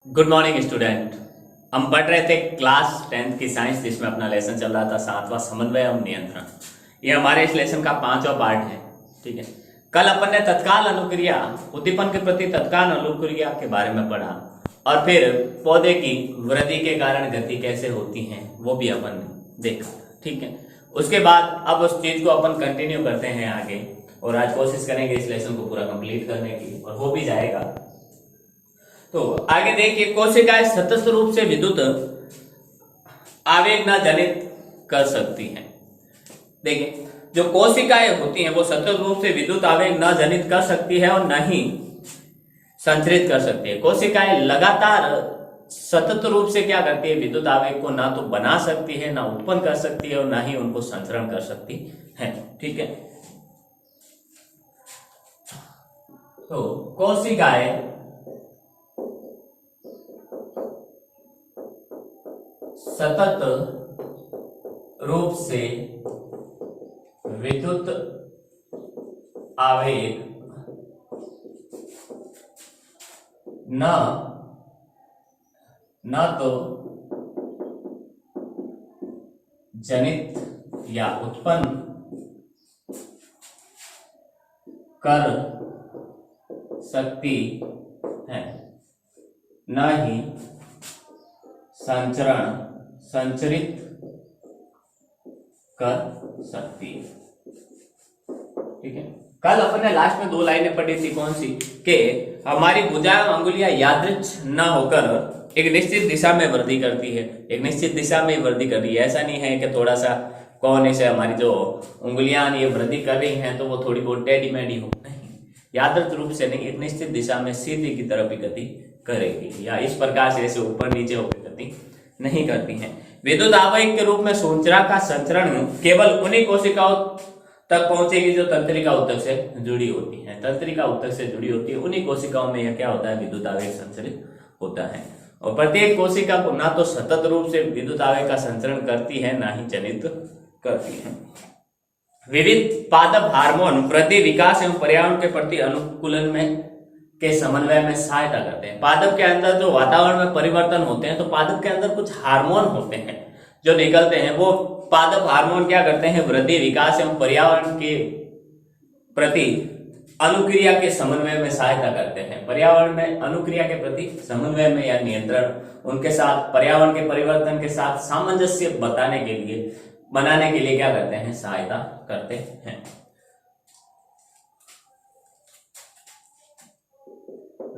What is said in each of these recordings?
Good morning student. हम पढ़ रहे थे क्लास 10th की साइंस, जिसमें अपना लेसन चल रहा था सातवां समन्वय एवं नियंत्रण। ये हमारे इस लेसन का 5वां पार्ट है। ठीक है, कल अपन ने तत्काल अनुक्रिया, उद्दीपन के प्रति तत्काल अनुक्रिया के बारे में पढ़ा और फिर पौधे की वृद्धि के कारण गति कैसे होती है वो भी अपन ने देखा। ठीक है, उसके बाद अब उस चीज को अपन कंटिन्यू करते हैं आगे और आज कोशिश करेंगे इस लेसन को पूरा कंप्लीट करने की, और हो भी जाएगा। तो आगे देखिए, कोशिकाएं सतत रूप से विद्युत आवेग न जनित कर सकती हैं। देखिए, जो कोशिकाएं होती हैं वो सतत रूप से विद्युत आवेग न जनित कर सकती है और न ही संचरित कर सकती है। कोशिकाएं लगातार सतत रूप से क्या करती है, विद्युत आवेग को ना तो बना सकती है, ना उत्पन्न कर सकती है और ना ही उनको संचरण कर सकती है। ठीक है, तो कोशिकाएं सतत रूप से विद्युत आवेग न तो जनित या उत्पन्न कर सकती है, न ही संचरित कर सकती है। ठीक है, कल अपन ने लास्ट में 2 लाइनें पढ़ी थी, कौन सी, कि हमारी भुजा एवं अंगुलियां यादृच्छ न होकर एक निश्चित दिशा में वृद्धि करती है। एक निश्चित दिशा में वृद्धि कर रही है, ऐसा नहीं है कि थोड़ा सा कोने से हमारी जो उंगलियां ये वृद्धि कर रही हैं तो वो थोड़ी बहुत टेढ़ी मेढ़ी हो, नहीं, यादृच्छ रूप से नहीं, एक निश्चित दिशा में सीधी की तरफ ही गति करेगी, या इस प्रकार से ऐसे ऊपर नीचे होकर गति नहीं करती हैं। विद्युत आवेग के रूप में सूचना का संचरण केवल उन्हीं कोशिकाओं तक पहुंचेगी जो तंत्रिका ऊतक से जुड़ी होती है। तंत्रिका ऊतक से जुड़ी होती है, उन्हीं कोशिकाओं में यह क्या होता है, विद्युत आवेग संचरित होता है। और प्रत्येक कोशिका को ना तो सतत रूप से विद्युत आवेग का संचरण करती है, ना ही जनित करती है। विविध पादप हार्मोन वृद्धि, विकास एवं पर्यावरण के प्रति अनुकूलन में के समन्वय में सहायता करते हैं। पादप के अंदर जो वातावरण में परिवर्तन होते हैं, तो पादप के अंदर कुछ हार्मोन होते हैं जो निकलते हैं, वो पादप हार्मोन क्या करते हैं, वृद्धि, विकास एवं पर्यावरण के प्रति अनुक्रिया के समन्वय में सहायता करते हैं। पर्यावरण में अनुक्रिया के प्रति समन्वय में या नियंत्रण, उनके साथ पर्यावरण के परिवर्तन के साथ सामंजस्य बनाने के लिए क्या करते हैं, सहायता करते हैं।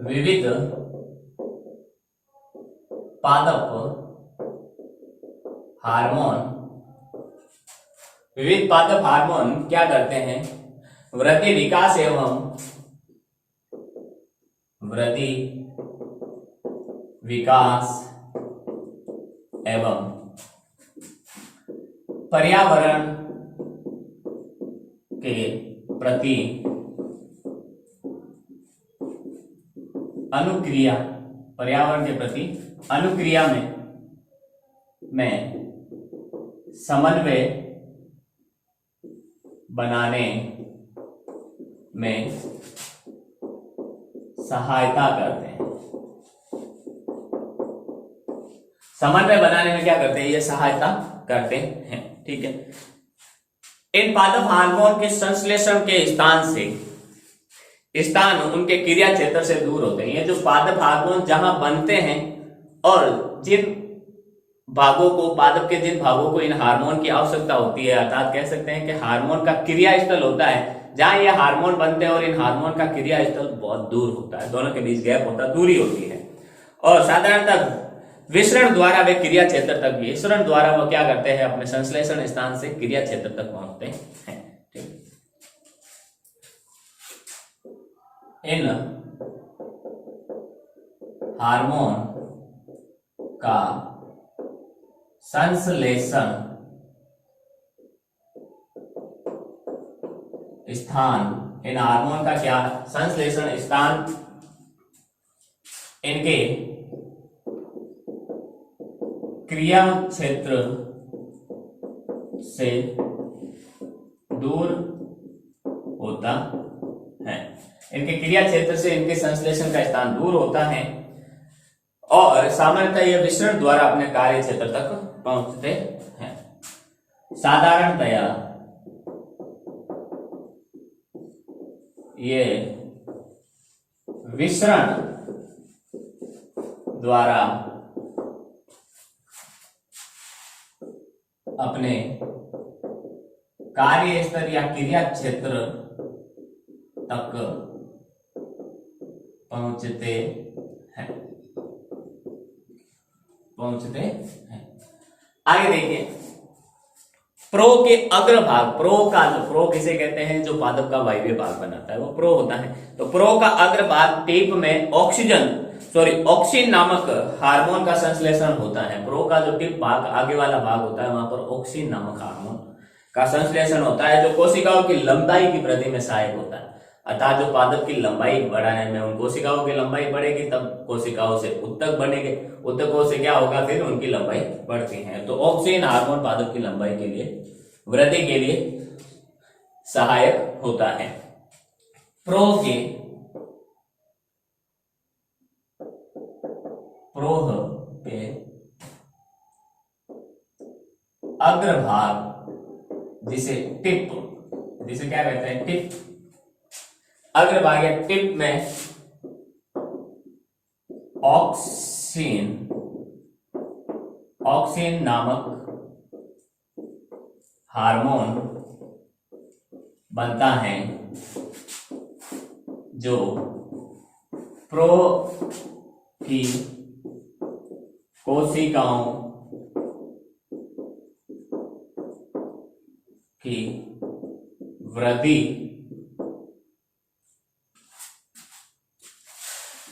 विविध पादप हार्मोन क्या करते हैं, वृद्धि, विकास एवं पर्यावरण के प्रति अनुक्रिया, पर्यावरण के प्रति अनुक्रिया में समन्वय बनाने में सहायता करते हैं। समन्वय बनाने में क्या करते हैं, ये सहायता करते हैं। ठीक है, इन पादप हार्मोन के संश्लेषण के स्थान उनके क्रिया क्षेत्र से दूर होते हैं। ये जो पादप हार्मोन जहां बनते हैं और पादप के जिन भागों को इन हार्मोन की आवश्यकता होती है, अर्थात कह सकते हैं कि हार्मोन का क्रिया स्थल होता है, जहां ये हार्मोन बनते हैं और इन हार्मोन का क्रिया स्थल बहुत दूर होता है, दोनों के बीच गैप होता है, दूरी होती है। और साधारणतः विसरण द्वारा वे क्रिया क्षेत्र तक, विसरण द्वारा वो क्या करते हैं, अपने संश्लेषण स्थान से क्रिया क्षेत्र तक पहुंचते हैं। इन हार्मोन का संश्लेषण स्थान, इन हार्मोन का क्या संश्लेषण स्थान इनके क्रिया क्षेत्र से दूर होता है। इनके क्रिया क्षेत्र से इनके संश्लेषण का स्थान दूर होता है और सामान्यतः यह विसरण द्वारा अपने कार्य क्षेत्र तक पहुंचते हैं। साधारणतया ये विसरण द्वारा अपने कार्य स्तर या क्रिया क्षेत्र तक पहुंचते हैं। आगे देखिए, प्रो के अग्रभाग, प्रो किसे कहते हैं, जो पादप का वायवीय भाग बनाता है वो प्रो होता है। तो प्रो का अग्रभाग टिप में ऑक्सिन नामक हार्मोन का संश्लेषण होता है। प्रो का जो टिप भाग आगे वाला भाग होता है वहां पर ऑक्सिन नामक हार्मोन का संश्लेषण होता है, जो कोशिकाओं की लंबाई की वृद्धि में सहायक होता है। अर्थात जो पादप की लंबाई बढ़ाने में, उन कोशिकाओं की लंबाई बढ़ेगी तब कोशिकाओं से उत्तक बनेंगे, उत्तकों से क्या होगा, फिर उनकी लंबाई बढ़ती है। तो ऑक्सिन हार्मोन पादप की लंबाई के लिए, वृद्धि के लिए सहायक होता है। प्रोह के अग्रभाग, जिसे क्या कहते हैं, टिप, अग्रभाग या टिप में ऑक्सिन नामक हार्मोन बनता है, जो प्रो की कोशिकाओं की वृद्धि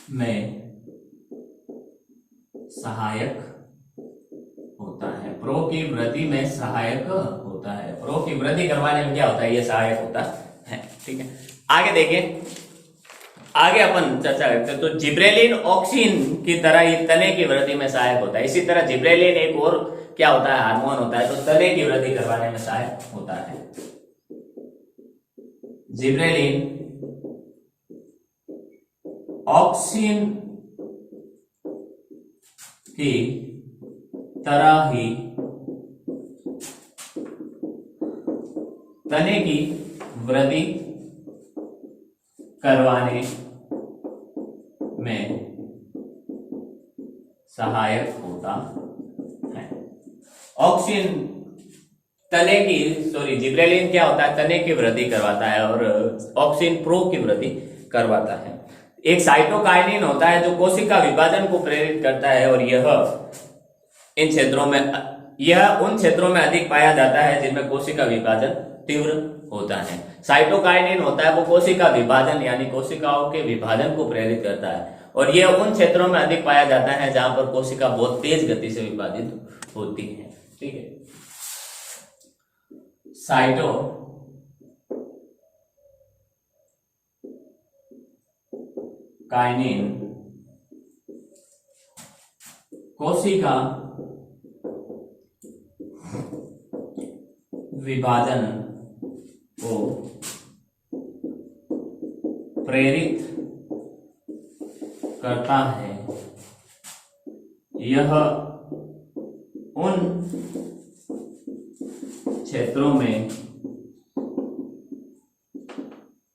में सहायक होता है। प्रो की वृद्धि में सहायक होता है। प्रो की वृद्धि करवाने में क्या होता है, ये सहायक होता है। ठीक है, आगे देखिए, आगे अपन चर्चा करते हैं। तो जिब्रेलिन ऑक्सिन की तरह ये तने की वृद्धि में सहायक होता है। इसी तरह जिब्रेलिन एक और क्या होता है, हार्मोन होता है, तो तने की वृद्धि करवाने में सहायक होता है। जिब्रेलिन ऑक्सिन की तरह ही तने की वृद्धि करवाने में सहायक होता है। ऑक्सिन जिब्रेलिन क्या होता है, तने की वृद्धि करवाता है, और ऑक्सिन प्रो की वृद्धि करवाता है। एक साइटोकाइनिन होता है जो कोशिका विभाजन को प्रेरित करता है, और यह उन क्षेत्रों में अधिक पाया जाता है जिनमें कोशिका विभाजन तीव्र होता है। साइटोकाइनिन होता है वो कोशिका विभाजन यानी कोशिकाओं के विभाजन को प्रेरित करता है, और यह उन क्षेत्रों में अधिक पाया जाता है जहां पर कोशिका बहुत तेज गति से विभाजित होती है। ठीक है, साइटोकाइनिन कोशिका विभाजन को प्रेरित करता है। यह उन क्षेत्रों में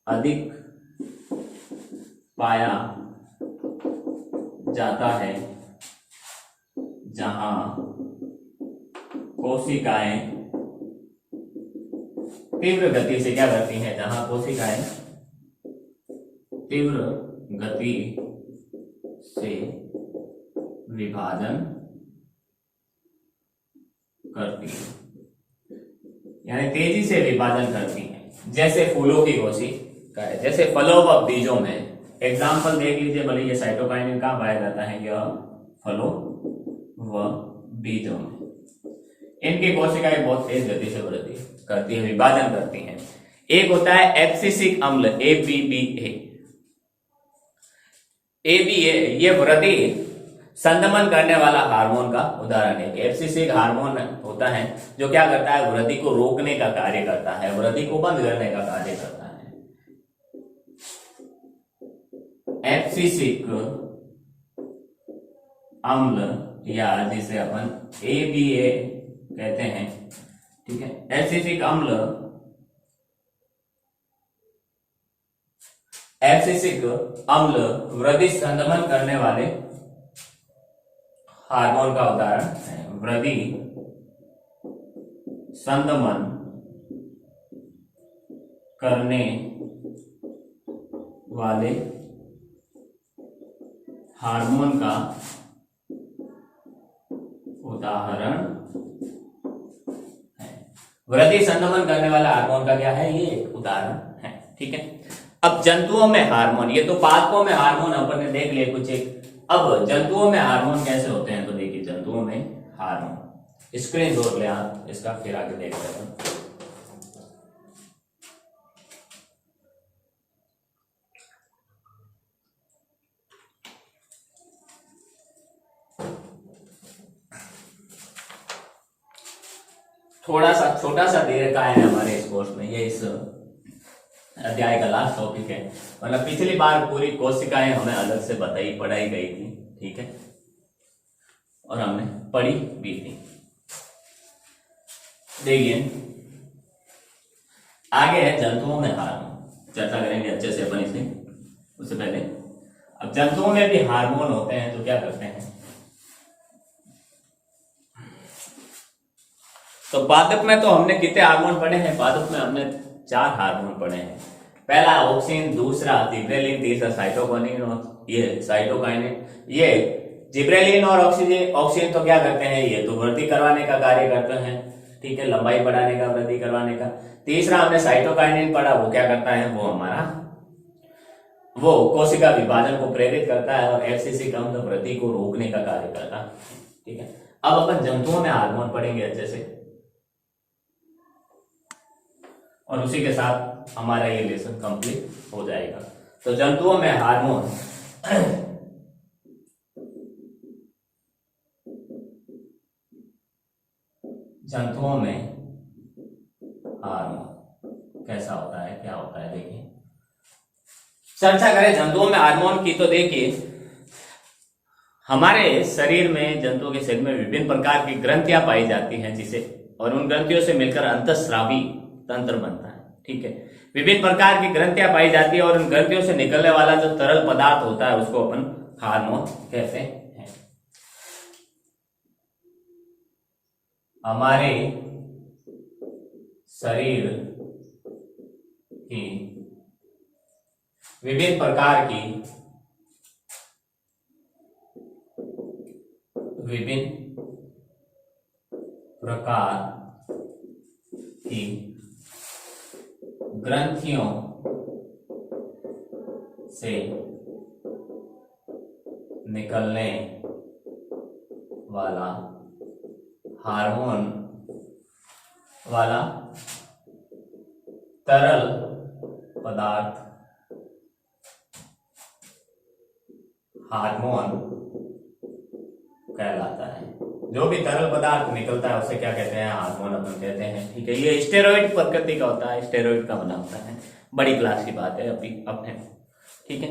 अधिक पाया जाता है जहां कोशिकाएं तीव्र गति से क्या करती हैं, जहां कोशिकाएं तीव्र गति से विभाजन करती है, यानी तेजी से विभाजन करती हैं। जैसे फूलों की कोशिका है, जैसे फलों व बीजों में। एग्जाम्पल देख लीजिए, भले ये साइटोकाइनिन कहाँ पाया जाता है, यह फलों व बीजों में। इनकी कोशिकाएं बहुत तेज गति से वृद्धि करती है, विभाजन करती हैं। एक होता है एब्सिसिक अम्ल ABBA। ये वृद्धि संदमन करने वाला हार्मोन का उदाहरण है। एब्सिसिक हार्मोन होता है जो क्या करता है, वृद्धि को रोकने का कार्य करता है, वृद्धि को बंद करने का कार्य करता है। एब्सिसिक अम्ल या जिसे अपन ABA कहते हैं, ठीक है, एब्सिसिक अम्ल, एब्सिसिक अम्ल वृद्धि संदमन करने वाले हार्मोन का उदाहरण है। वृद्धि संदमन करने वाले हार्मोन का उदाहरण है। वृद्धि संदमन करने वाला हार्मोन का क्या है, ये एक उदाहरण है, ठीक है। अब जंतुओं में हार्मोन, ये तो पादपों में हार्मोन अपन ने देख लिए कुछ एक। अब जंतुओं में हार्मोन कैसे होते हैं, तो देखिए जंतुओं में हार्मोन, स्क्रीन शॉट ले आप इसका, फिर आगे देखते हैं। थोड़ा सा छोटा सा दे रखा है हमारे इस कोर्स में, ये इस अध्याय का लास्ट टॉपिक है। मतलब पिछली बार पूरी कोशिकाएं हमें अलग से पढ़ाई गई थी, ठीक है, और हमने पढ़ी भी थी। देखिए आगे है जंतुओं में हार्मोन, चर्चा करेंगे अच्छे से अपन इसे। उससे पहले अब जंतुओं में भी हार्मोन होते हैं, तो क्या करते हैं, तो पादप में तो हमने कितने हार्मोन पढ़े हैं, पादप में हमने 4 हार्मोन पढ़े हैं। पहला ऑक्सिन, दूसरा जिब्रेलिन, तीसरा साइटोकिनिन और ये साइटोकाइनिन। ये जिब्रेलिन और ऑक्सिन तो क्या करते हैं, ये तो वृद्धि करवाने का कार्य करते हैं, ठीक है, लंबाई बढ़ाने का, वृद्धि करवाने का। तीसरा हमने साइटोकाइनिन पढ़ा, वो क्या करता है, वो हमारा वो कोशिका विभाजन को प्रेरित करता है, और एब्सिसिक अम्ल वृद्धि को रोकने का कार्य करता है, ठीक है। अब अपन जंतुओं में हार्मोन पढ़ेंगे अच्छे से, और उसी के साथ हमारा ये लेसन कंप्लीट हो जाएगा। तो जंतुओं में हार्मोन, जंतुओं में हार्मोन कैसा होता है, क्या होता है, देखिए चर्चा करें जंतुओं में हार्मोन की। तो देखिए हमारे शरीर में, जंतुओं के शरीर में विभिन्न प्रकार की ग्रंथियां पाई जाती हैं, जिसे, और उन ग्रंथियों से मिलकर अंतःस्रावी तंत्र बनता है, ठीक है। विभिन्न प्रकार की ग्रंथियां पाई जाती है, और उन ग्रंथियों से निकलने वाला जो तरल पदार्थ होता है उसको अपन हार्मोन कहते हैं। हमारे शरीर की विभिन्न प्रकार की ग्रंथियों से निकलने वाला हार्मोन वाला तरल पदार्थ हार्मोन कहलाता है। जो भी तरल पदार्थ निकलता है उसे क्या कहते हैं, हार्मोन अपन कहते हैं, ठीक है। ये स्टेरॉइड प्रकृति का होता है, स्टेरॉइड का बना होता है, बड़ी क्लास की बात है अभी अपने, ठीक है।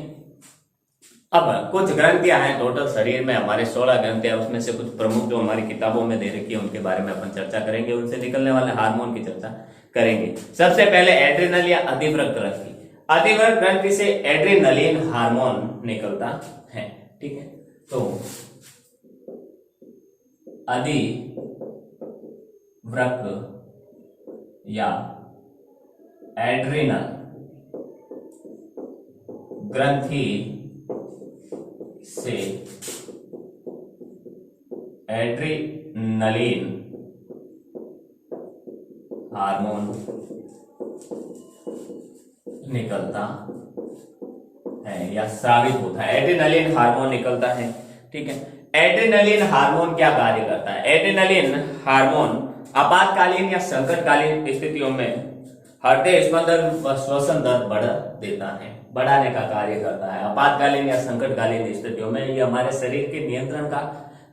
अब कुछ ग्रंथियां हैं टोटल शरीर में हमारे 16 ग्रंथियां, उसमें से कुछ प्रमुख जो हमारी किताबों में दे रखी है उनके बारे में अपन चर्चा करेंगे, उनसे निकलने वाले हार्मोन की चर्चा करेंगे। सबसे पहले एड्रिनल या अधिवृक्क ग्रंथि। अधिवृक्क ग्रंथि से एड्रिनलिन हार्मोन निकलता है, ठीक है। तो अधिवृक्क या एड्रिनल ग्रंथि से एड्रिनलिन हार्मोन निकलता है या स्रावित होता है। एड्रिनलिन हार्मोन निकलता है, ठीक है। एड्रिनलिन हार्मोन क्या कार्य करता है, एड्रिनलिन हार्मोन आपातकालीन या संकटकालीन स्थितियों में हृदय स्पंदन व श्वसन दर बढ़ाने का कार्य करता है। आपातकालीन या संकटकालीन स्थितियों में ये हमारे शरीर के नियंत्रण का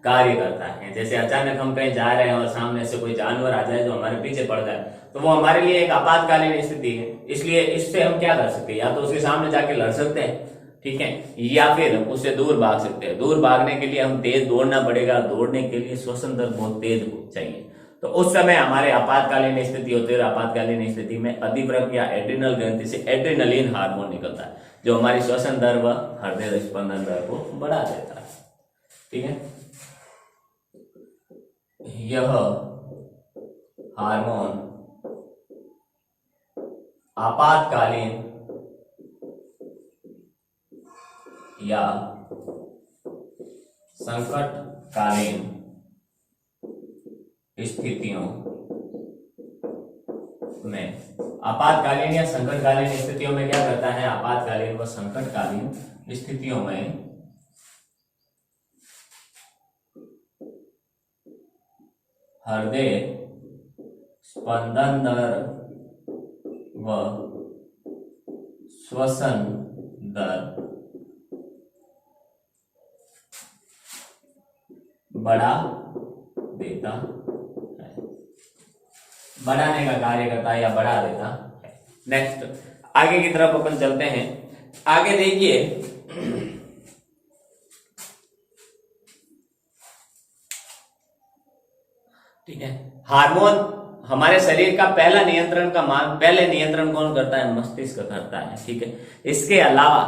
कार्य करता है। जैसे अचानक हम कहीं जा रहे हैं और सामने से कोई जानवर आ जाए जो हमारे पीछे पड़ जाए, तो वो हमारे लिए एक आपातकालीन स्थिति है, इसलिए इससे हम क्या कर सकते हैं, या तो उसके सामने जाके लड़ सकते हैं, ठीक है, या फिर उससे दूर भाग सकते हैं। दूर भागने के लिए हम तेज दौड़ना पड़ेगा, दौड़ने के लिए श्वसन दर बहुत तेज चाहिए। तो उस समय हमारे आपातकालीन स्थिति होती है, और आपातकालीन स्थिति में अधिवृक्क या एड्रिनल ग्रंथि से एड्रेनलिन हार्मोन निकलता है, जो हमारी श्वसन दर व हृदय स्पंदन दर को बढ़ा देता है। ठीक है, यह हार्मोन आपातकालीन या संकटकालीन स्थितियों में, आपातकालीन या संकटकालीन स्थितियों में क्या करता है, आपातकालीन व संकटकालीन स्थितियों में हृदय स्पंदन दर व श्वसन दर बढ़ा देता है, बढ़ाने का कार्य करता है या बढ़ा देता है। नेक्स्ट आगे की तरफ अपन चलते हैं। आगे देखिए, ठीक है, हार्मोन हमारे शरीर का पहला नियंत्रण का मार्ग, पहले नियंत्रण कौन करता है, मस्तिष्क करता है। ठीक है, इसके अलावा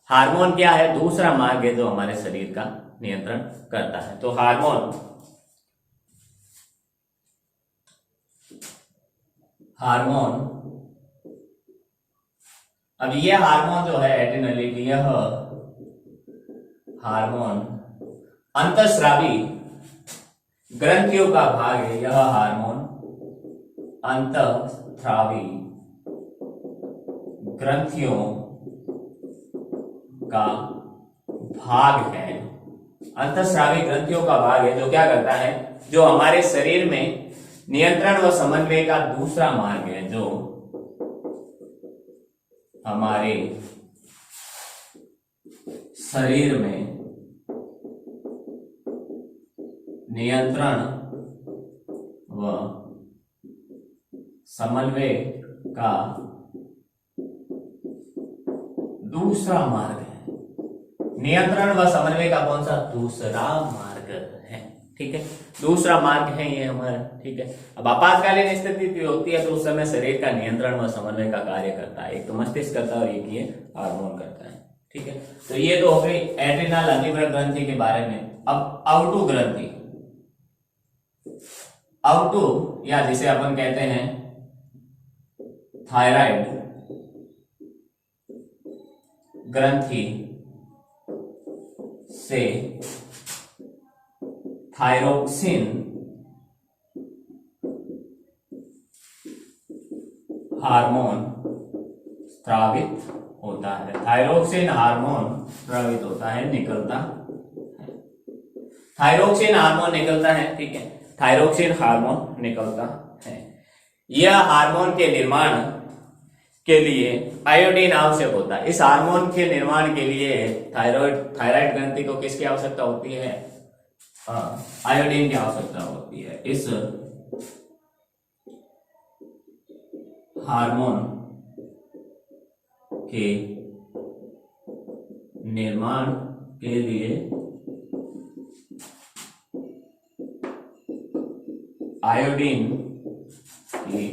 हार्मोन क्या है, दूसरा मार्ग है जो हमारे शरीर का नियंत्रण करता है। तो हार्मोन अब यह हार्मोन जो है एड्रेनलिन, यह हार्मोन अंतःस्रावी ग्रंथियों का भाग है। यह हार्मोन अंतःस्रावी ग्रंथियों का भाग है, अंतःस्रावी ग्रंथियों का भाग है, जो क्या करता है, जो हमारे शरीर में नियंत्रण व समन्वय का दूसरा मार्ग है, जो हमारे शरीर में नियंत्रण व समन्वय का दूसरा मार्ग है। नियंत्रण व समन्वय का कौन सा, दूसरा मार्ग है। ठीक है, दूसरा मार्ग है ये हमारा। ठीक है, अब आपातकालीन स्थिति होती है तो उस समय शरीर का नियंत्रण व समन्वय का कार्य करता है, एक तो मस्तिष्क करता है और एक ये हार्मोन करता है। ठीक है, तो ये तो हो गई एड्रिनल अधिवृक्क ग्रंथि के बारे में। अब अवटु ग्रंथि, अवटु या जिसे अपन कहते हैं थायराइड ग्रंथि से थायरोक्सिन हार्मोन स्रावित होता है। थायरोक्सिन हार्मोन स्रावित होता है, निकलता है। थायरोक्सिन हार्मोन निकलता है। ठीक है, थायरोक्सिन हार्मोन निकलता है। यह हार्मोन के निर्माण के लिए आयोडीन आवश्यक होता है। इस हार्मोन के निर्माण के लिए थायराइड ग्रंथि को किसकी आवश्यकता होती है, आयोडीन की आवश्यकता होती है। इस हार्मोन के निर्माण के लिए आयोडीन की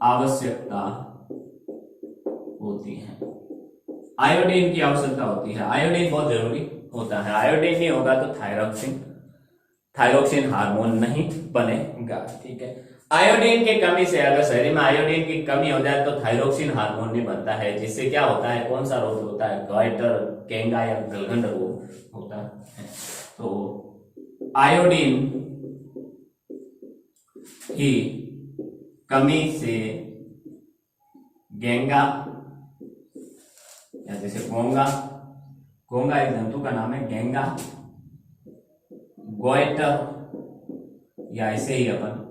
आवश्यकता होती है। आयोडीन की आवश्यकता होती है, आयोडीन बहुत जरूरी होता है। आयोडीन नहीं होगा तो थायरोक्सिन हार्मोन नहीं बनेगा। ठीक है, आयोडीन की कमी से, अगर शरीर में आयोडीन की कमी हो जाए तो थायरोक्सिन हार्मोन नहीं बनता है, जिससे क्या होता है, कौन सा रोग होता है, गॉइटर, केंगा या गलगंड रोग होता है। तो आयोडीन की कमी से गेंगा या जैसे गोंगा, गोंगा एक जंतु का नाम है, गेंगा, गोइटर या ऐसे ही अपन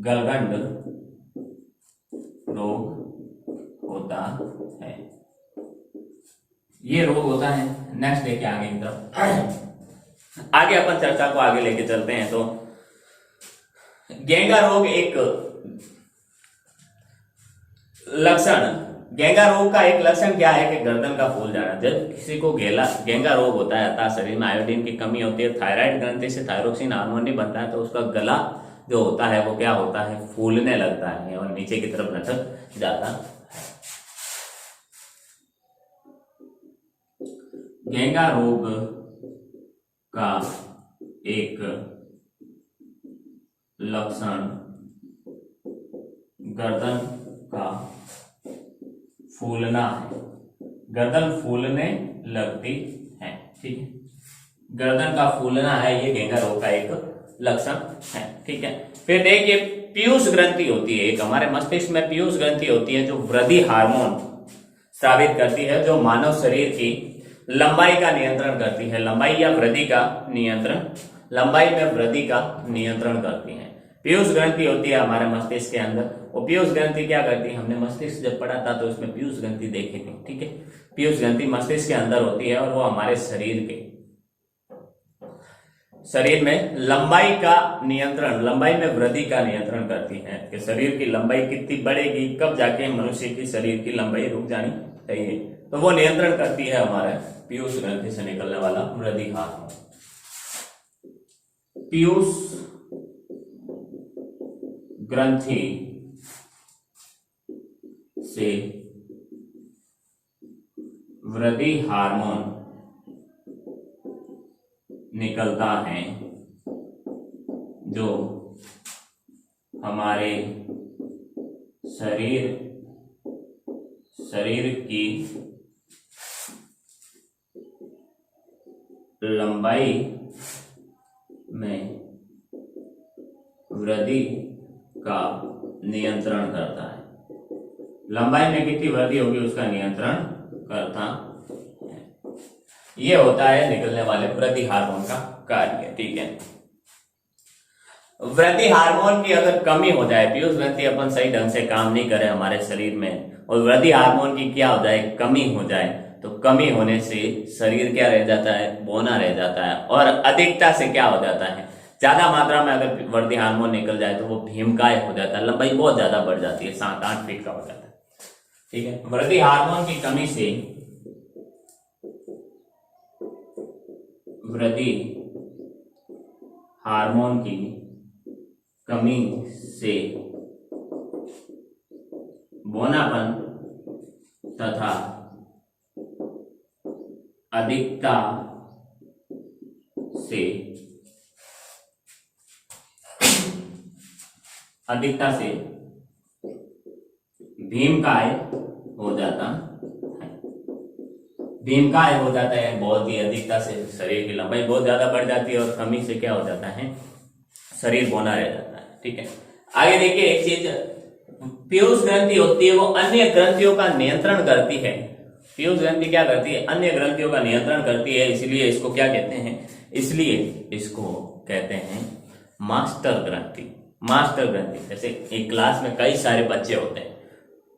गलगंड रोग होता है, ये रोग होता है। नेक्स्ट देखिए आगे की तरफ, आगे अपन चर्चा को आगे लेके चलते हैं। तो गेंगा रोग एक लक्षण, गेंगा रोग का एक लक्षण क्या है कि गर्दन का फूल जाना। जब किसी को गेंगा रोग होता है अर्थात शरीर में आयोडीन की कमी होती है, थायराइड ग्रंथि से थायरोक्सिन हार्मोन नहीं बनता है, तो उसका गला जो होता है वो क्या होता है, फूलने लगता है और नीचे की तरफ लटक जाता है। गेंगा रोग का एक लक्षण गर्दन का फूलना है, गर्दन फूलने लगती है, ठीक है। गर्दन का फूलना है, ये गेंगा रोग का एक लक्षण है, ठीक है। फिर देखिए पीयूष ग्रंथि होती है एक, हमारे मस्तिष्क में पीयूष ग्रंथि होती है जो वृद्धि हार्मोन स्रावित करती है, जो मानव शरीर की लंबाई का नियंत्रण करती है, लंबाई या वृद्धि का नियंत्रण, लंबाई में वृद्धि का नियंत्रण करती है। पीयूष ग्रंथि होती है हमारे मस्तिष्क के अंदर। और पीयूष ग्रंथि क्या करती है, हमने मस्तिष्क जब पढ़ा था तो इसमें पीयूष ग्रंथि देखी थी, ठीक है। पीयूष ग्रंथि मस्तिष्क के अंदर होती है और वो हमारे शरीर में लंबाई का नियंत्रण, लंबाई में वृद्धि का नियंत्रण करती है कि शरीर की लंबाई कितनी बढ़ेगी, कब जाके मनुष्य की शरीर की लंबाई रुक जानी चाहिए, तो वो नियंत्रण करती है हमारे पीयूष ग्रंथि से निकलने वाला वृद्धि हार्मोन। पीयूष ग्रंथि से वृद्धि हार्मोन निकलता है जो हमारे शरीर की लंबाई में वृद्धि का नियंत्रण करता है। लंबाई में कितनी वृद्धि होगी उसका नियंत्रण करता है। ये होता है निकलने वाले वृद्धि हार्मोन का कार्य, ठीक है। वृद्धि हार्मोन की अगर कमी हो जाए, पीयूष ग्रंथि अपन सही ढंग से काम नहीं करे हमारे शरीर में, और वृद्धि हार्मोन की क्या हो जाए, कमी हो जाए, तो कमी होने से शरीर क्या रह जाता है, बौना रह जाता है। और अधिकता से क्या हो जाता है, ज्यादा मात्रा में अगर वृद्धि हार्मोन निकल जाए तो वो भीमकाय हो जाता है, लंबाई बहुत ज्यादा बढ़ जाती है, 7-8 फीट का हो जाता है, ठीक है। वृद्धि हार्मोन की कमी से वृद्धि हार्मोन की कमी से बौनापन तथा अधिकता से भीमकाय हो जाता है। भीमकाय हो जाता है, बहुत ही अधिकता से शरीर की लंबाई बहुत ज्यादा बढ़ जाती है, और कमी से क्या हो जाता है, शरीर बौना रह जाता है, ठीक है। आगे देखिए एक चीज, पीयूष ग्रंथि होती है वो अन्य ग्रंथियों का नियंत्रण करती है। पीयूष ग्रंथि क्या करती है, अन्य ग्रंथियों का नियंत्रण करती है, इसलिए इसको क्या कहते हैं, इसलिए इसको कहते हैं मास्टर ग्रंथि। मास्टर ग्रंथि, जैसे एक क्लास में कई सारे बच्चे होते हैं,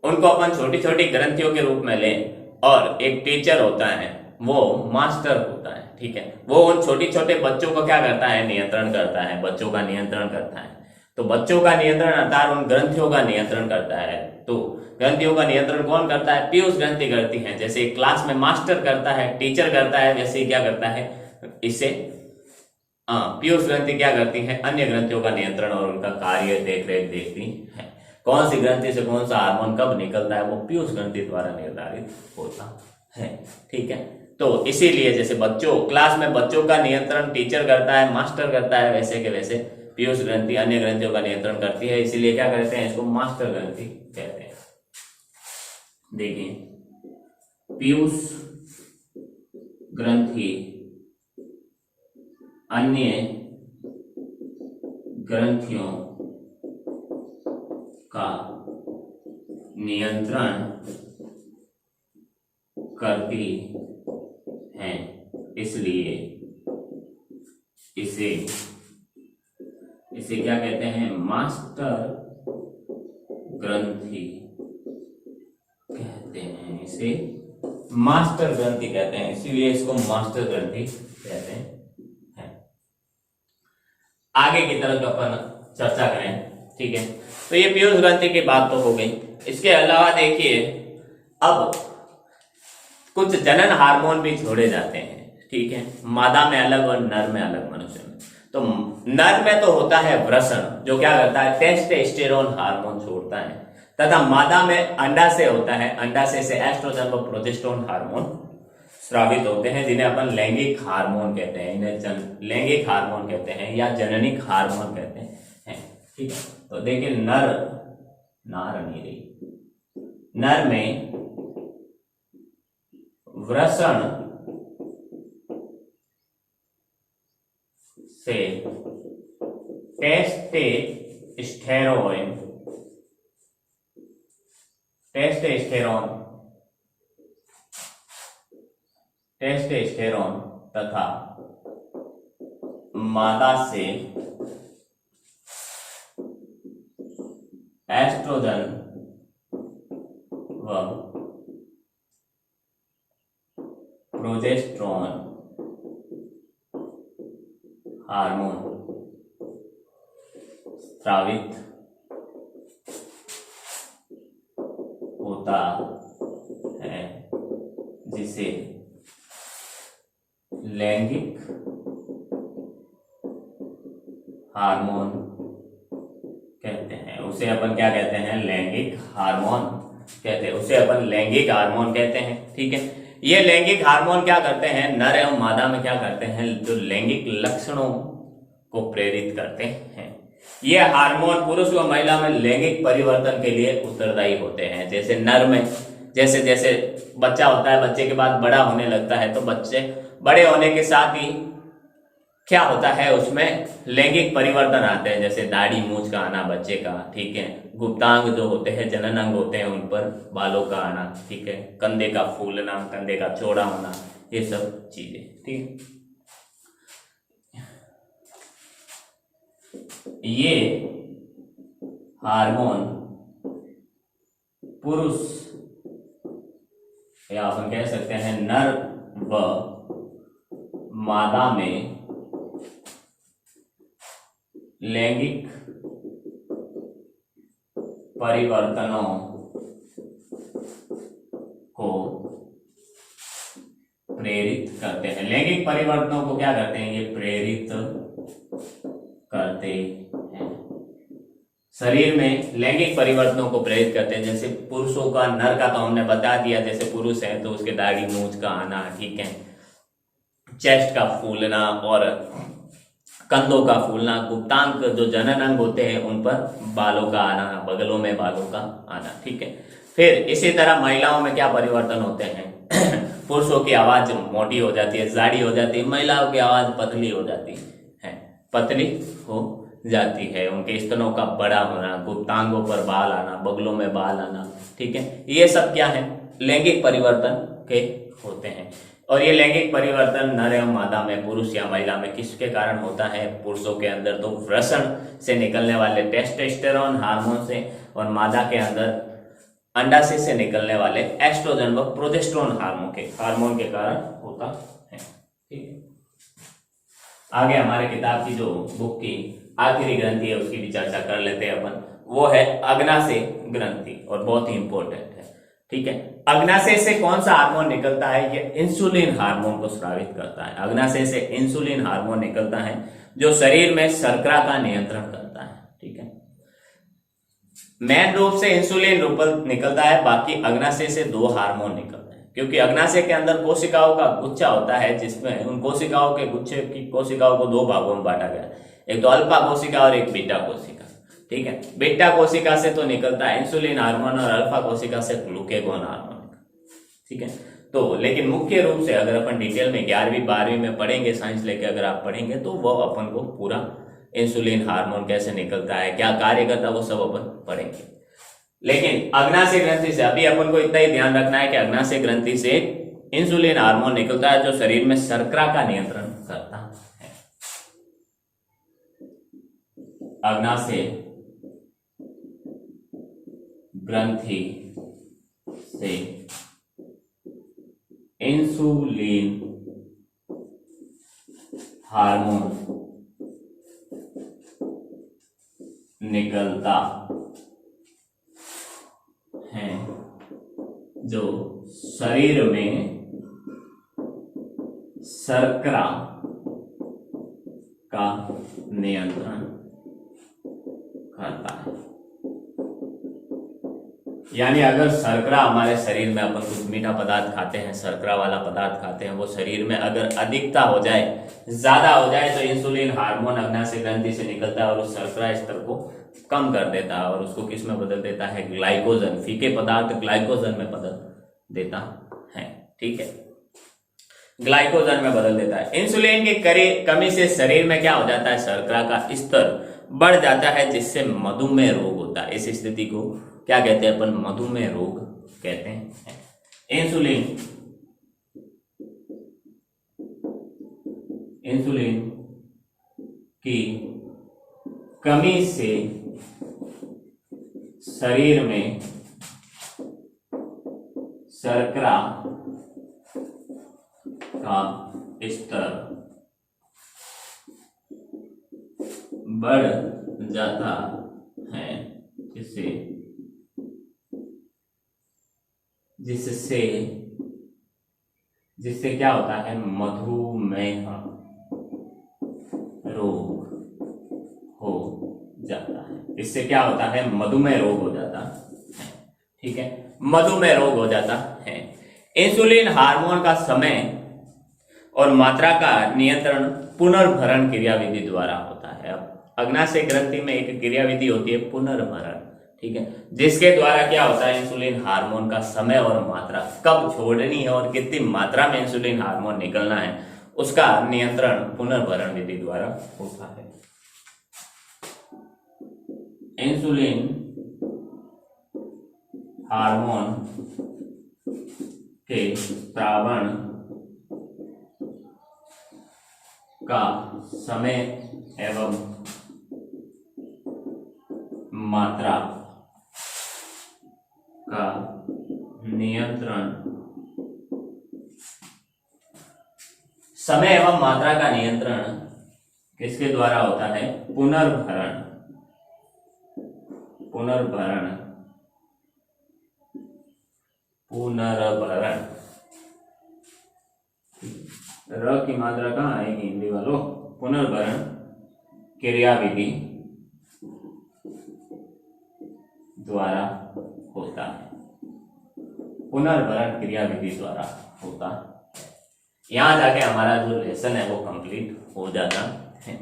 उनको अपन छोटी छोटी ग्रंथियों के रूप में लें, और एक टीचर होता है वो मास्टर होता है, ठीक है। वो उन छोटे छोटे बच्चों को क्या करता है, नियंत्रण करता है, बच्चों का नियंत्रण करता है। तो बच्चों का नियंत्रण अर्थात उन ग्रंथियों का नियंत्रण करता है। तो ग्रंथियों का नियंत्रण कौन करता है, पीयूष ग्रंथि करती है। जैसे क्लास में मास्टर करता है, टीचर करता है, वैसे ही क्या करता है, इसे पीयूष ग्रंथि क्या करती है, अन्य ग्रंथियों का नियंत्रण और उनका कार्य देख रेख देखती है। कौन सी ग्रंथि से कौन सा हार्मोन कब निकलता है वो पीयूष ग्रंथि द्वारा निर्धारित होता है, ठीक है। तो इसीलिए जैसे बच्चों, क्लास में बच्चों का नियंत्रण टीचर करता है, मास्टर करता है, वैसे के वैसे पीयूष ग्रंथि अन्य ग्रंथियों का नियंत्रण करती है, इसीलिए क्या कहते हैं, इसको मास्टर ग्रंथि कहते हैं। देखिए पीयूष ग्रंथि अन्य ग्रंथियों का नियंत्रण करती हैं, इसलिए इसे क्या कहते हैं, मास्टर ग्रंथि कहते हैं। इसे मास्टर ग्रंथि कहते हैं, इसीलिए इसको मास्टर ग्रंथि कहते हैं। आगे की तरफ अपन चर्चा करें, ठीक है। तो ये पीयूष ग्रंथि की बात तो हो गई। इसके अलावा देखिए अब कुछ जनन हार्मोन भी छोड़े जाते हैं, ठीक है, मादा में अलग और नर में अलग, मनुष्य में। तो नर में तो होता है वृषण जो क्या करता है, टेस्टोस्टेरोन हार्मोन छोड़ता है, तथा मादा में अंडाशय होता है, अंडाशय से एस्ट्रोजन व प्रोजेस्टेरोन हार्मोन स्रावित होते हैं, जिन्हें अपन लैंगिक हार्मोन कहते हैं, इन्हें लैंगिक हार्मोन कहते हैं या जननिक हार्मोन कहते हैं, ठीक है। तो देखिए नार नहीं रही, नर में वृषण से टेस्टोस्टेरोन तथा मादा से एस्ट्रोजन व प्रोजेस्टेरोन हार्मोन स्रावित होता है, जिसे लैंगिक हार्मोन कहते हैं। उसे अपन क्या कहते हैं, लैंगिक हार्मोन कहते हैं, उसे अपन लैंगिक हार्मोन कहते हैं, ठीक है। ये लैंगिक हार्मोन क्या करते हैं, नर एवं मादा में क्या करते हैं, जो लैंगिक लक्षणों को प्रेरित करते हैं। ये हार्मोन पुरुष व महिला में लैंगिक परिवर्तन के लिए उत्तरदायी होते हैं। जैसे नर में जैसे जैसे बच्चा होता है, बच्चे के बाद बड़ा होने लगता है, तो बच्चे बड़े होने के साथ ही क्या होता है, उसमें लैंगिक परिवर्तन आते हैं, जैसे दाढ़ी मूंछ का आना बच्चे का, ठीक है, गुप्तांग जो होते हैं, जनन अंग होते हैं, उन पर बालों का आना, ठीक है, कंधे का फूलना, कंधे का चौड़ा होना, ये सब चीजें, ठीक है। ये हार्मोन पुरुष या अपन कह सकते हैं नर व मादा में लैंगिक परिवर्तनों को प्रेरित करते हैं। लैंगिक परिवर्तनों को क्या करते हैं, ये प्रेरित करते हैं। शरीर में लैंगिक परिवर्तनों को प्रेरित करते हैं। जैसे पुरुषों का, नर का तो हमने बता दिया, जैसे पुरुष है तो उसके दाढ़ी मूंछ का आना, ठीक है, चेस्ट का फूलना और कंधों का फूलना, गुप्तांग जो जनन अंग होते हैं उन पर बालों का आना, बगलों में बालों का आना, ठीक है। फिर इसी तरह महिलाओं में क्या परिवर्तन होते हैं पुरुषों की आवाज मोटी हो जाती है, जाड़ी हो जाती है, महिलाओं की आवाज पतली हो जाती है, पतली हो जाती है, उनके स्तनों का बड़ा होना, गुप्तांगों पर बाल आना, बगलों में बाल आना, ठीक है, ये सब क्या है, लैंगिक परिवर्तन के होते हैं। और ये लैंगिक परिवर्तन नर एवं मादा में, पुरुष या महिला में किसके कारण होता है, पुरुषों के अंदर तो वृषण से निकलने वाले टेस्टोस्टेरोन हार्मोन से, और मादा के अंदर अंडाशय से निकलने वाले एस्ट्रोजन व प्रोजेस्टेरोन हार्मोन के कारण होता है, ठीक है। आगे हमारे किताब की जो बुक की आखिरी ग्रंथि है उसकी भी चर्चा कर लेते हैं अपन, वो है अग्नाशय ग्रंथि, और बहुत ही इंपॉर्टेंट है, ठीक है। अग्नाशय से कौन सा हार्मोन निकलता है, ये इंसुलिन हार्मोन को स्रावित करता है। अग्नाशय से इंसुलिन हार्मोन निकलता है जो शरीर में शर्करा का नियंत्रण करता है, ठीक है। मेन रूप से इंसुलिन निकलता है, बाकी अग्नाशय से 2 हार्मोन निकलते हैं, क्योंकि अग्नाशय के अंदर कोशिकाओं का गुच्छा होता है, जिसमें उन कोशिकाओं के गुच्छे की कोशिकाओं को 2 भागों में बांटा गया, एक तो अल्फा कोशिका और एक बीटा कोशिका, ठीक है। बीटा कोशिका से तो निकलता है इंसुलिन हार्मोन और अल्फा कोशिका से ग्लूकेगोन हार्मोन, ठीक है। तो लेकिन मुख्य रूप से अगर अपन डिटेल में 11वीं 12वीं में पढ़ेंगे, साइंस लेके अगर आप पढ़ेंगे, तो वो अपन को पूरा इंसुलिन हार्मोन कैसे निकलता है, क्या कार्य करता है, वो सब अपन पढ़ेंगे। लेकिन अग्नाशय ग्रंथि से अभी अपन को इतना ही ध्यान रखना है कि अग्नाशय ग्रंथि से इंसुलिन हार्मोन निकलता है जो शरीर में शर्करा का नियंत्रण करता है। अग्नाशय ग्रंथि से इंसुलिन हार्मोन निकलता शरीर में शर्करा का नियंत्रण करता है। यानी अगर शर्करा हमारे शरीर में, अपन कुछ मीठा पदार्थ खाते हैं, शर्करा वाला पदार्थ खाते हैं, वो शरीर में अगर अधिकता हो जाए, ज्यादा हो जाए, तो इंसुलिन हार्मोन अग्नाशय ग्रंथि से निकलता है और उस शर्करा स्तर को कम कर देता है और उसको किस में बदल देता है? ग्लाइकोजन, फीके पदार्थ ग्लाइकोजन में बदल देता है। ठीक है, ग्लाइकोजन में बदल देता है। इंसुलिन की कमी से शरीर में क्या हो जाता है? शर्करा का स्तर बढ़ जाता है, जिससे मधुमेह रोग होता है। इस स्थिति को क्या कहते हैं अपन? मधुमेह रोग कहते हैं। इंसुलिन की कमी से शरीर में शर्करा का स्तर बढ़ जाता है, जिससे क्या होता है? मधुमेह रोग हो जाता है। इससे क्या होता है? मधुमेह रोग हो जाता है। ठीक है, मधुमेह रोग हो जाता है। इंसुलिन हार्मोन का समय और मात्रा का नियंत्रण पुनर्भरण क्रियाविधि द्वारा होता है। अब अग्नाशय ग्रंथि में एक क्रियाविधि होती है पुनर्भरण, ठीक है, जिसके द्वारा क्या होता है? इंसुलिन हार्मोन का समय और मात्रा कब छोड़नी है और कितनी मात्रा में इंसुलिन हार्मोन निकलना है, उसका नियंत्रण पुनर्भरण विधि द्वारा होता है। इंसुलिन हार्मोन के स्रावण का समय एवं मात्रा का नियंत्रण, समय एवं मात्रा का नियंत्रण किसके द्वारा होता है? पुनर्भरण। पुनर्भरण पुनर्भरण र की मात्रा कहाँ आएगी हिंदी वालों? पुनर्भरण क्रियाविधि द्वारा होता है। पुनर्भरण क्रियाविधि द्वारा होता है। यहां जाके हमारा जो लेसन है वो कंप्लीट हो जाता है।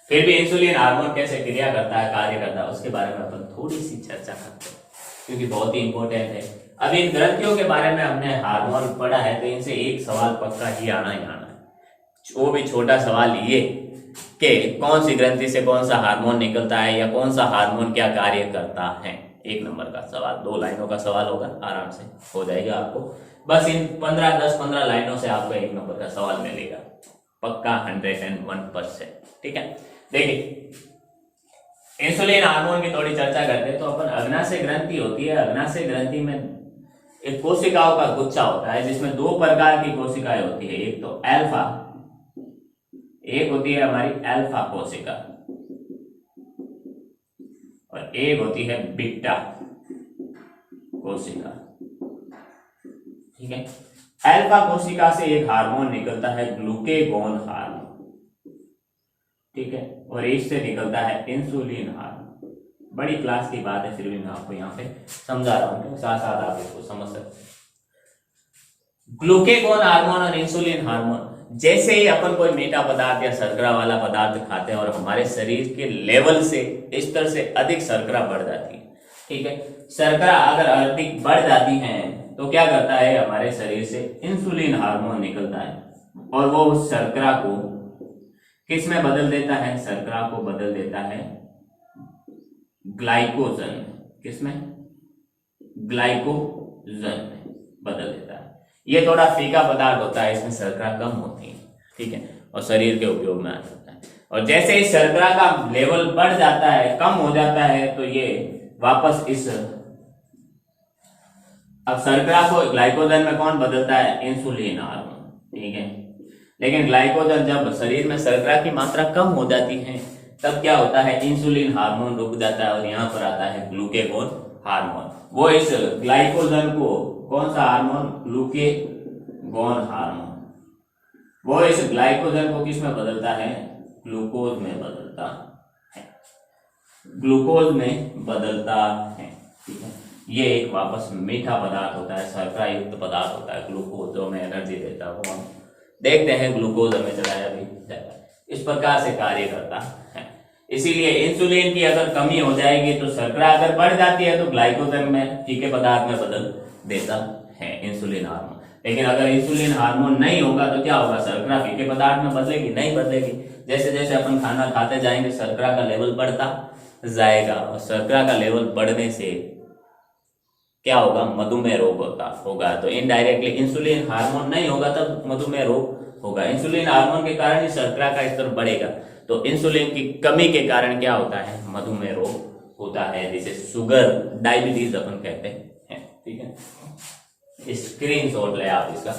फिर भी इंसुलिन हार्मोन कैसे क्रिया करता है, कार्य करता है, उसके बारे में अपन थोड़ी सी चर्चा करते हैं, क्योंकि बहुत ही इंपॉर्टेंट है। अब इन ग्रंथियों के बारे में हमने हार्मोन पढ़ा है, तो इनसे एक सवाल पक्का ही आना है। वो भी छोटा सवाल ये कि कौन सी ग्रंथि से कौन सा हार्मोन निकलता है या कौन सा हार्मोन क्या कार्य करता है। एक नंबर का सवाल, 2 लाइनों का सवाल होगा, आराम से हो जाएगा आपको। बस इन 10-15 लाइनों से आपको 1 नंबर का सवाल मिलेगा पक्का, 101%। ठीक है, देखिए इंसुलिन हार्मोन की थोड़ी चर्चा करते हैं। तो अपन अग्नाशय ग्रंथि होती है, अग्नाशय ग्रंथि में एक कोशिकाओं का गुच्छा होता है, जिसमें 2 प्रकार की कोशिकाएं होती है। एक तो अल्फा, एक होती है हमारी अल्फा कोशिका और एक होती है बीटा कोशिका। ठीक है, अल्फा कोशिका से एक हार्मोन निकलता है ग्लूकेगॉन हार्मोन, ठीक है, और इससे निकलता है इंसुलिन हार्मोन। बड़ी क्लास की बात है, फिर भी मैं आपको यहाँ पे समझा रहा हूँ, साथ साथ आप इसको समझ सकते। ग्लूकेगॉन हार्मोन और इंसुलिन हार्मोन, जैसे ही अपन कोई मीठा पदार्थ या शर्करा वाला पदार्थ खाते हैं और हमारे शरीर के लेवल से, स्तर से अधिक शर्करा बढ़ जाती है, ठीक है, शर्करा अगर अधिक बढ़ जाती है तो क्या करता है? हमारे शरीर से इंसुलिन हार्मोन निकलता है और वो उस शर्करा को किस में बदल देता है? शर्करा को बदल देता है ग्लाइकोजन। किसमें? ग्लाइकोजन में बदल देता है। ये थोड़ा फीका पदार्थ होता है, इसमें शर्करा कम होती है, ठीक है, और शरीर के उपयोग में आ जाता है। और जैसे ही शर्करा का लेवल बढ़ जाता है, कम हो जाता है, तो ये वापस इस, अब शर्करा को ग्लाइकोजन में कौन बदलता है? इंसुलिन हार्मोन, ठीक है। लेकिन ग्लाइकोजन, जब शरीर में शर्करा की मात्रा कम हो जाती है, तब क्या होता है? इंसुलिन हार्मोन रुक जाता है और यहाँ पर आता है ग्लूकेगॉन हार्मोन। वो इस ग्लाइकोजन को कौन सा हार्मोन, ग्लूकेगॉन हार्मोन, वो इस ग्लाइकोजन को किस में बदलता है, ग्लूकोज में बदलता है, ग्लूकोज में बदलता है। ठीक है, ये एक वापस मीठा पदार्थ होता है, शर्करा युक्त पदार्थ होता है ग्लूकोज, जो हमें एनर्जी देता है। वो हम देखते हैं, ग्लूकोज हमें चलाया भी जाता है, इस प्रकार से कार्य करता है। इसीलिए इंसुलिन की अगर कमी हो जाएगी तो शर्करा अगर बढ़ जाती है तो ग्लाइकोजन में, फीके पदार्थ में बदल देता है इंसुलिन हार्मोन। लेकिन अगर इंसुलिन हार्मोन नहीं होगा तो क्या होगा, शर्करा फीके पदार्थ में बदलेगी, नहीं बदलेगी। जैसे जैसे अपन खाना खाते जाएंगे शर्करा का लेवल बढ़ता जाएगा, और शर्करा का लेवल बढ़ने से क्या होगा, मधुमेह रोग होगा। तो इनडायरेक्टली इंसुलिन हार्मोन नहीं होगा तब मधुमेह रोग होगा। इंसुलिन हार्मोन के कारण ही शर्करा का स्तर बढ़ेगा, तो इंसुलिन की कमी के कारण क्या होता है, मधुमेह रोग होता है, जिसे शुगर डायबिटीज अपन कहते हैं। ठीक है, स्क्रीनशॉट ले आप इसका,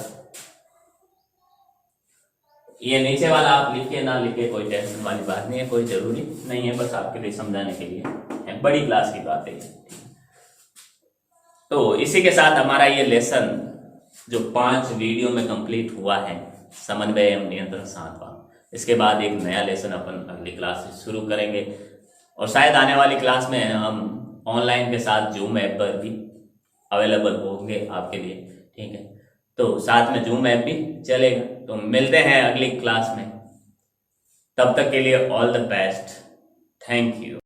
ये नीचे वाला आप लिखे ना लिखे कोई टेंशन वाली बात नहीं है, कोई जरूरी नहीं है, बस आपके लिए समझाने के लिए है, बड़ी क्लास की बात है। तो इसी के साथ हमारा ये लेसन जो 5 वीडियो में कंप्लीट हुआ है, समन्वय एवं नियंत्रण 7वां। इसके बाद एक नया लेसन अपन अगली क्लास से शुरू करेंगे, और शायद आने वाली क्लास में हम ऑनलाइन के साथ जूम ऐप पर भी अवेलेबल होंगे आपके लिए। ठीक है, तो साथ में जूम ऐप भी चलेगा। तो मिलते हैं अगली क्लास में, तब तक के लिए all the best, thank you.